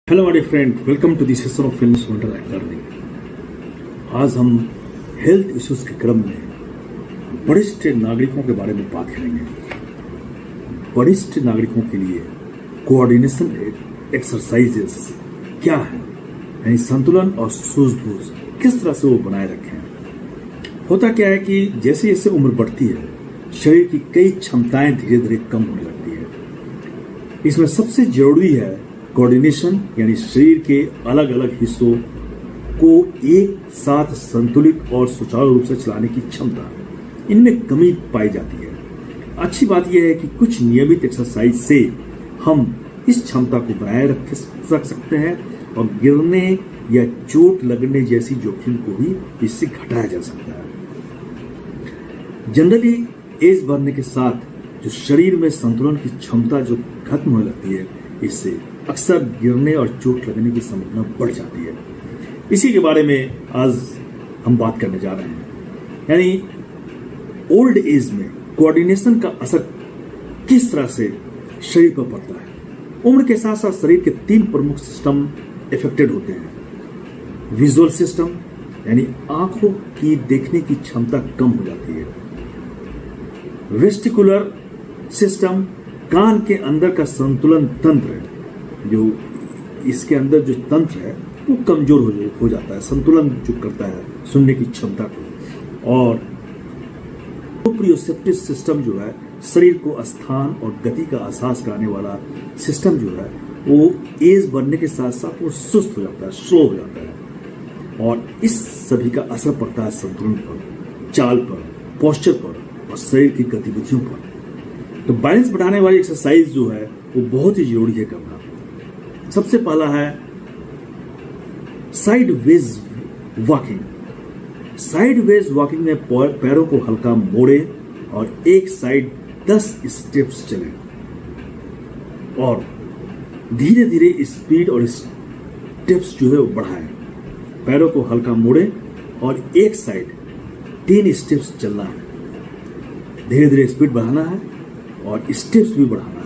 Hello my friend, welcome to the session of films wonder learning. आज हम health issues के क्रम में वरिष्ठ नागरिकों के बारे में बात करेंगे। वरिष्ठ नागरिकों के लिए कोऑर्डिनेशन एक्सरसाइजेस क्या है, यानी संतुलन और सूझबूझ किस तरह से वो बनाए रखें। होता क्या है कि जैसे जैसे उम्र बढ़ती है, शरीर की कई क्षमताएं धीरे धीरे कम होने लगती है। इसमें सबसे जरूरी है कोऑर्डिनेशन, यानी शरीर के अलग अलग हिस्सों को एक साथ संतुलित और सुचारू रूप से चलाने की क्षमता। इनमें कमी पाई जाती है। अच्छी बात यह है कि कुछ नियमित एक्सरसाइज से हम इस क्षमता को बनाए रख सकते हैं और गिरने या चोट लगने जैसी जोखिम को भी इससे घटाया जा सकता है। जनरली एज बढ़ने के साथ जो शरीर में संतुलन की क्षमता जो खत्म होने लगती है, इससे अक्सर गिरने और चोट लगने की संभावना बढ़ जाती है। इसी के बारे में आज हम बात करने जा रहे हैं, यानी ओल्ड एज में कोऑर्डिनेशन का असर किस तरह से शरीर पर पड़ता है। उम्र के साथ साथ शरीर के 3 प्रमुख सिस्टम इफेक्टेड होते हैं। विजुअल सिस्टम, यानी आंखों की देखने की क्षमता कम हो जाती है। वेस्टिकुलर सिस्टम, कान के अंदर का संतुलन तंत्र, जो इसके अंदर जो तंत्र है वो कमजोर हो जाता है, संतुलन जो करता है सुनने की क्षमता को। और प्रोप्रियोसेप्टिव सिस्टम जो है, शरीर को स्थान और गति का एहसास कराने वाला सिस्टम जो है, वो एज बढ़ने के साथ साथ वो सुस्त हो जाता है, स्लो हो जाता है। और इस सभी का असर पड़ता है संतुलन पर, चाल पर, पोस्चर पर और शरीर की गतिविधियों पर। तो बैलेंस बढ़ाने वाली एक्सरसाइज जो है वो बहुत ही जरूरी है करना। सबसे पहला है sideways walking. Sideways walking में पैरों को हल्का मोड़े और एक साइड 10 स्टेप्स चले और धीरे धीरे स्पीड और स्टेप्स जो है वो बढ़ाएं। पैरों को हल्का मोड़े और एक साइड 3 स्टेप्स चलना है। धीरे धीरे स्पीड बढ़ाना है और स्टेप्स भी बढ़ाना है।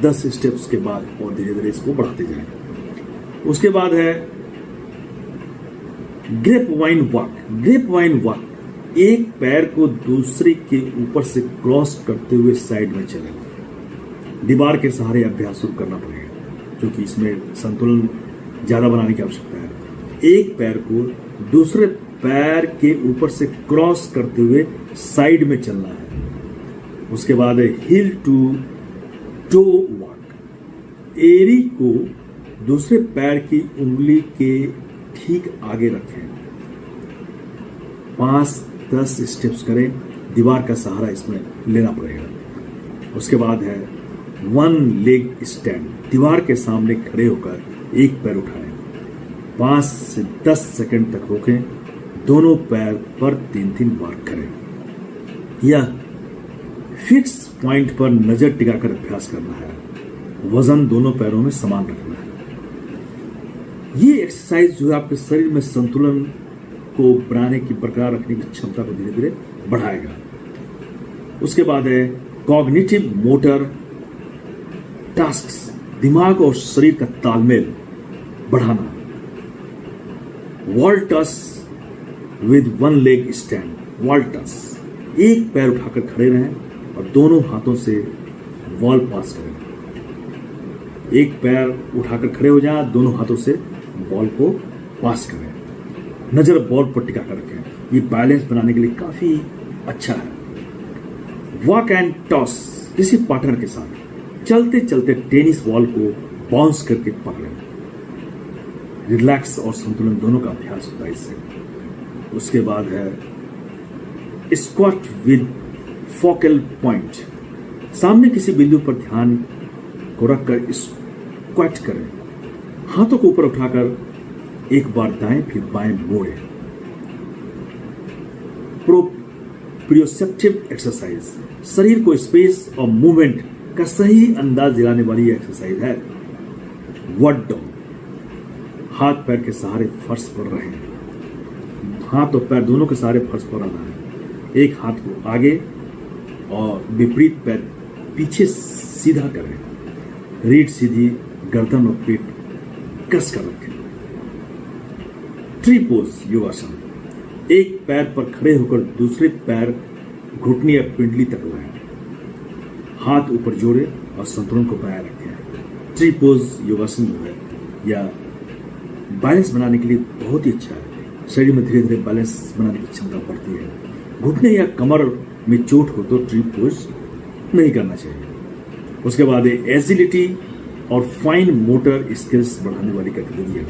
10 स्टेप्स के बाद और धीरे धीरे इसको बढ़ाते जाएं। उसके बाद है grapevine walk. Grapevine walk, एक पैर को दूसरे के ऊपर से क्रॉस करते हुए साइड में चले। दीवार के सहारे अभ्यास शुरू करना पड़ेगा, क्योंकि इसमें संतुलन ज्यादा बनाने की आवश्यकता है। एक पैर को दूसरे पैर के ऊपर से क्रॉस करते हुए साइड में चलना है। उसके बाद है हिल टू टो वॉक। एड़ी को दूसरे पैर की उंगली के ठीक आगे रखें। 5-10 स्टेप्स करें। दीवार का सहारा इसमें लेना पड़ेगा। उसके बाद है 1 लेग स्टैंड। दीवार के सामने खड़े होकर एक पैर उठाएं। 5 से 10 सेकंड तक रोकें। दोनों पैर पर 3-3 बार करें। यह फिक्स पॉइंट पर नजर टिकाकर अभ्यास करना है। वजन दोनों पैरों में समान रखना है। ये एक्सरसाइज जो है आपके शरीर में संतुलन को बनाने की, बरकरार रखने की क्षमता को धीरे धीरे बढ़ाएगा। उसके बाद है कॉग्निटिव मोटर टास्क्स। दिमाग और शरीर का तालमेल बढ़ाना। वॉल टस विद 1 लेग स्टैंड। वॉल टस, एक पैर उठाकर खड़े रहें और दोनों हाथों से वॉल पास करें। एक पैर उठाकर खड़े हो जाएं, दोनों हाथों से बॉल को पास करें। नजर बॉल पर टिका कर रखें। ये बैलेंस बनाने के लिए काफी अच्छा है। वॉक एंड टॉस, किसी पार्टनर के साथ चलते चलते टेनिस बॉल को बाउंस करके पकड़ें। रिलैक्स और संतुलन दोनों का अभ्यास होता है इससे। उसके बाद है स्क्वाट विद फोकल पॉइंट। सामने किसी बिंदु पर ध्यान को रखकर स्क्वाट करें। हाथों को ऊपर उठाकर एक बार दाएं फिर बाएं मोड़ें। प्रोप्रियोसेप्टिव एक्सरसाइज, शरीर को स्पेस और मूवमेंट का सही अंदाज दिलाने वाली एक्सरसाइज है। वर्ड डाउन, हाथ पैर के सहारे फर्श पर रहें। हाथ और पैर दोनों के सहारे फर्श पर रहना है। एक हाथ को आगे और विपरीत पैर पीछे सीधा करें। रीढ़ सीधी, गर्दन और पेट कस कर रखें। ट्री पोज योगासन, एक पैर पर खड़े होकर दूसरे पैर घुटने या पिंडली तक लाएं, हाथ ऊपर जोड़े और संतुलन को बनाए रखें। ट्री पोज योगासन जो है या बैलेंस बनाने के लिए बहुत ही अच्छा है। शरीर में धीरे धीरे बैलेंस बनाने की क्षमता बढ़ती है। घुटने या कमर में चोट हो तो ट्री पोज नहीं करना चाहिए। उसके बाद एजिलिटी और फाइन मोटर स्किल्स बढ़ाने वाली गतिविधियां,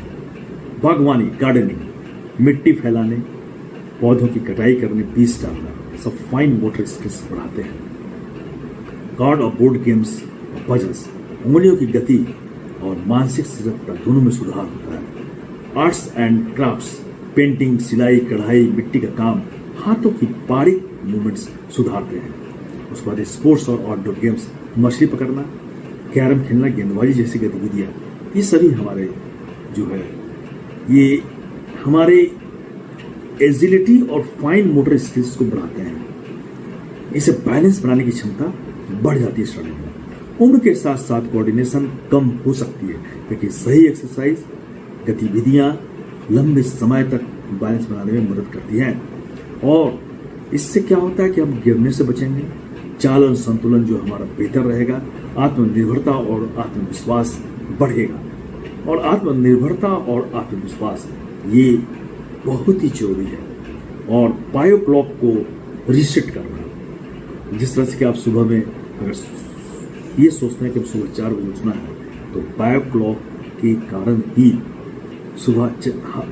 बागवानी गार्डनिंग, मिट्टी फैलाने, पौधों की कटाई करने, बीज डालना, सब फाइन मोटर स्किल्स बढ़ाते हैं। कार्ड और बोर्ड गेम्स और पजल्स, उंगलियों की गति और मानसिक स्थिरता दोनों में सुधार होता है। आर्ट्स एंड क्राफ्ट्स, पेंटिंग, सिलाई, कढ़ाई, मिट्टी का काम, हाथों की बारीक मूवमेंट्स सुधारते हैं। उसके बाद स्पोर्ट्स और आउटडोर गेम्स, मछली पकड़ना, कैरम खेलना, गेंदबाजी जैसी गतिविधियां, ये सभी हमारे जो है ये हमारे एजिलिटी और फाइन मोटर स्किल्स को बढ़ाते हैं। इसे बैलेंस बनाने की क्षमता बढ़ जाती है शरीर में। उम्र के साथ साथ कोऑर्डिनेशन कम हो सकती है, लेकिन सही एक्सरसाइज गतिविधियां लंबे समय तक बैलेंस बनाने में मदद करती हैं। और इससे क्या होता है कि हम गिरने से बचेंगे, चालन संतुलन जो हमारा बेहतर रहेगा, आत्मनिर्भरता और आत्मविश्वास बढ़ेगा। और आत्मनिर्भरता और आत्मविश्वास ये बहुत ही जरूरी है। और बायो क्लॉक को रीसेट करना, जिस तरह से कि आप सुबह में अगर ये सोचते हैं कि सुबह 4 बजे उठना है, तो बायो क्लॉक के कारण ही सुबह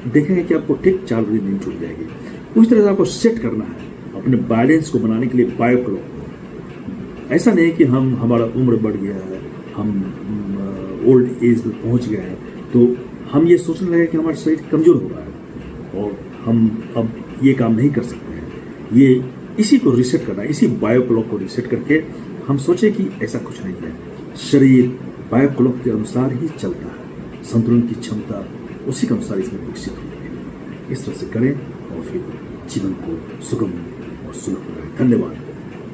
देखेंगे कि आपको ठीक 4 बजे नींद छूट जाएगी। उस तरह से आपको सेट करना है अपने बैलेंस को बनाने के लिए बायो क्लॉक। ऐसा नहीं कि हमारा उम्र बढ़ गया है, हम ओल्ड एज में पहुंच गए हैं, तो हम ये सोचने लगे कि हमारा शरीर कमजोर हो रहा है और हम अब ये काम नहीं कर सकते हैं। ये इसी को रीसेट करना, इसी बायो क्लॉक को रीसेट करके हम सोचे कि ऐसा कुछ नहीं है। शरीर बायो क्लॉक के अनुसार ही चलता है, संतुलन की क्षमता उसी के अनुसार इसमें विकसित होती है। इस तरह से करें और फिर जीवन को सुगम और सुलभ बनाएं। धन्यवाद।